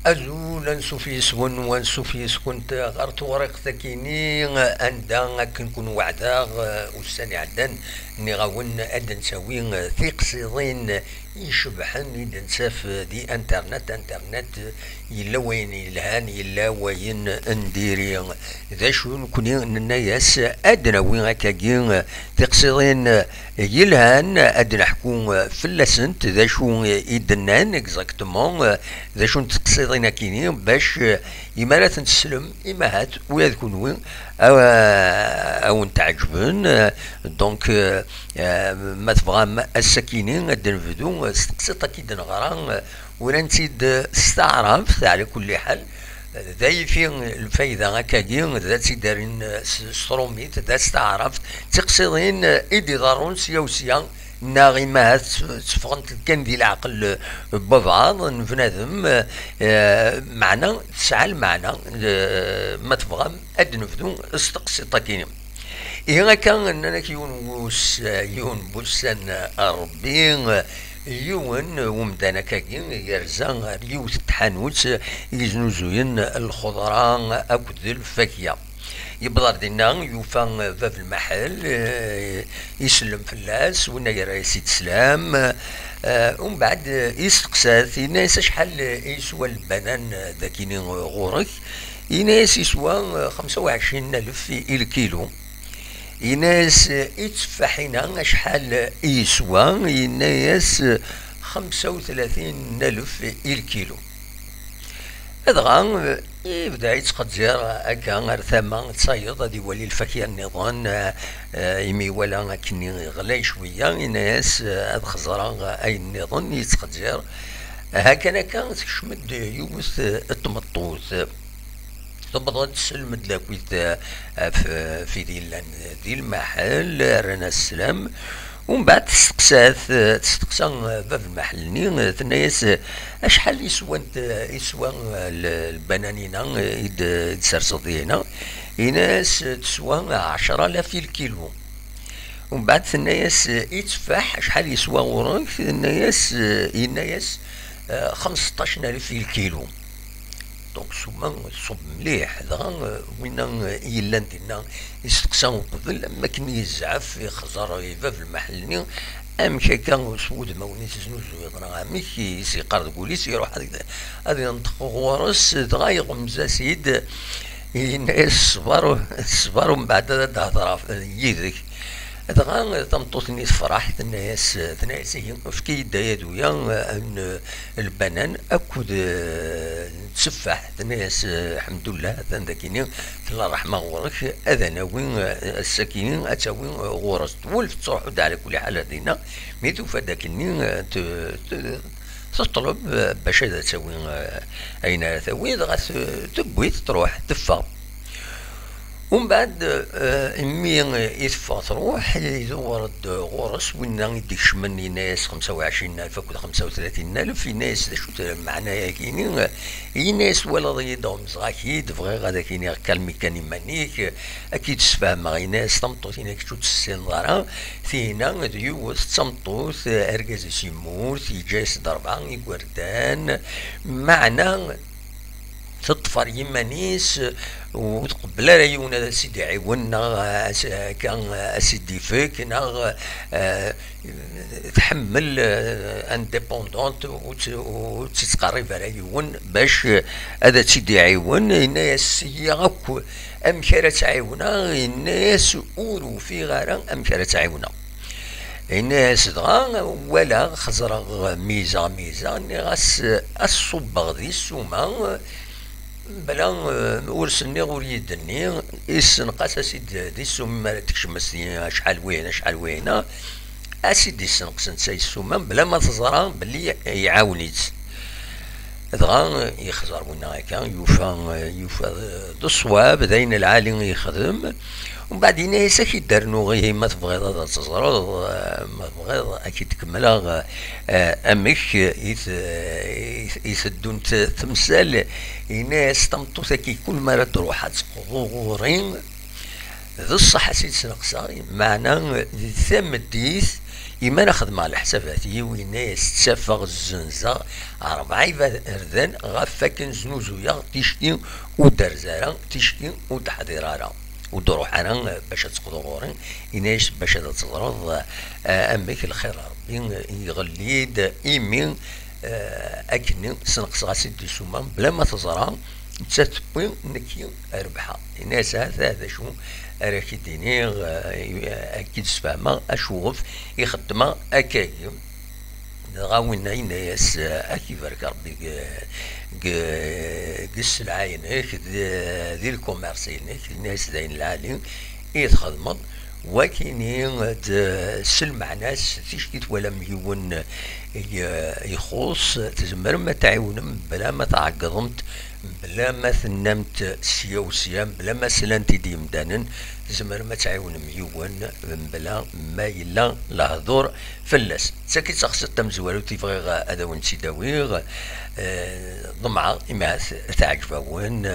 أزول سوفيس ون سوفيس كنت غرت ورق ثكيني أندا كنكون وعدا وساني عدن ني غاون أدن سوين ثيق صيدين يشبحن يدنساف دي انترنت يلا وين يلهان يلا وين نديري ذا شو نكوني الناس ادنا وين هكاكين تقصدين يلهان ادنا حكون فلسنت ذا شو يدنان اكزاكتومون ذا شو تقصدين كيني باش يمالا تنسلم إماهات ويذكون وين او نتعجبن دونك ما تبغى السكينين الدنفدو استقصيت كي دنغرا ولا نتيد استعرف على كل حال ذاي في الفايدة هكاكي ذات دارين ستروميت ذات استعرفت تقصدين ايدي ضارون سيا وسيا ناغمات تفغنت كان دي العقل ببعض نفنادم معنى تسعى المعنى ما تبغى ادنفدو استقصيت كيني إذا كان أننا يون بوسان أربين يون ومدانا كاكين يرزان ريوت التحانوت يزنوزوين الخضراء أكد الفاكهة يبدر دينا يوفا باب المحل يسلم فلاس ونا يرى سيد سلام ومن بعد يستقسات يناس شحال يسوى البنان ذاكيني غورك يناس يسوى 25,000 الكيلو يناس يتفحينا شحال يسوى يناس 35,000 الكيلو أدغا يبدا يتقدر هكا غير ثما تصايد غادي يولي الفاكهة النظام يمي ولا كني غلاي شوية يناس هاد خزرة أي النظام يتقدر هكا كان تشمد يوث التمطوط تبغى تسلم دلاكويت في دي المحل رانا السلام ومن بعد تستقسى باب المحل ني تنايس اشحال يسوى البنانينا يتسرسط هنا يناس تسوى 10,000 الكيلو ومن بعد تنايس يتفاح شحال يسوى وراك ينايس 15,000 الكيلو دونك سوما صب مليح هذا وين يلا ندينا يستقساو قبل ما كان يزعف يخزر يبا في المحل امشي كان سود موني تزنوزو يضرا ميك يسيقر تقوليس يروح هذا ينطق غورس تغايق مزاسيد الناس صبروا من بعد هضره يدرك هذا تمطوطني تفرح الناس في كي دايدويا ان البنان اكد تسفح الناس الحمد لله ذاكيني الله رحمه غورك هذا ناوي الساكنين اتاوي غورس تولف تروحوا على كل حال هذينا ميتو فداكني تطلب باش تسوي اين ثوي غاس تبويت تروح تفا ومن بعد امي يتفا تروح يدور غورس وين يديك شمن ناس 25,000 ولا 35,000 ناس شو معناها كاينين ناس ولا ضيضهم صغاكيد بغي غادا كاين كالمي كان مانيك اكيد تفهم غي ناس تمطوط هناك شو تسين ضرا فينا ديوس تمطوط اركاز سيمور تيجاس ضربه يقردان معنا تطفر يمانيس وتقبل رايونا سيدي عيونا كان اسيدي فيك تحمل انديبوندونت وتتقرب رايون باش هذا سيدي عيون الناس هي امشي تعاونا الناس اولو في غارة امشي تعاونا الناس دغا ولا خزرا ميزا غاس الصبغ دي السومه بلا ورسني غور يدني يسنقاس اسيد دي السومه تكشمس شحال وينه اسيد يسنقس نتا السومه بلا ما تزرى بلي يعاونيت دغا يخزر ونا هكا يوفى الصواب داين العالم يخدم. ومن بعد ينايس كي دارنو غي ما تبغيض هذا تزرد ما تبغيض اكيد تكملها امك يسدون تمثال يناس تمطوط كي كل مرة تروح تقورين ذو الصحة سيد سنقصاري معنى ثم الديث إما ناخذ مع الحساباتي ويناس تسافغ الزنزة 4 أردن غفاكن زنوزويا تيشتي ودرزارا تيشتي وتحضيرارا ودروح انا باش تقدرون يناش باش تزرد امك الخير ربي يغليد ايمين اكن سنقص سيدي سوما بلا ما تزرع تتبوي نكي ربحها الناس هذا شو راكي ديني اكيد سفاما اشوف يخدم اكاي غاوينا يناس اكي بارك ربي قس العينك ذي الكوميرسينك الناس داين العالم يتخدمض وكاينين سلمع ناس تيشكيت ولا مليون يخص تزمر ما تعاونم بلا ما تعقضمت بلا ما ثنمت سيا وسيام بلا ما سلانتي ديم دانن زمر ما تعاون مليون بلا ما إلا لهضور فلاس ساكي تخص التمزوالو تيفغي هذا ونسي داويغ ضمعة إما تعجبون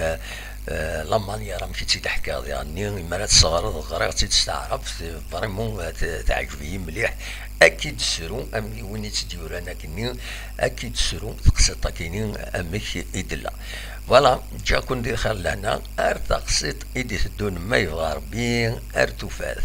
لما راه مشيت تسيد حكا يعني مرات صغار غير تستعرف فريمون تعجبني مليح اكيد سرو امي وين تدير انا كني اكيد سرو تقسط كاينين امك يدلا فوالا جا كون دير خير لهنا ارتقصت ايدي تدون ما يبغى ربي ارتفاث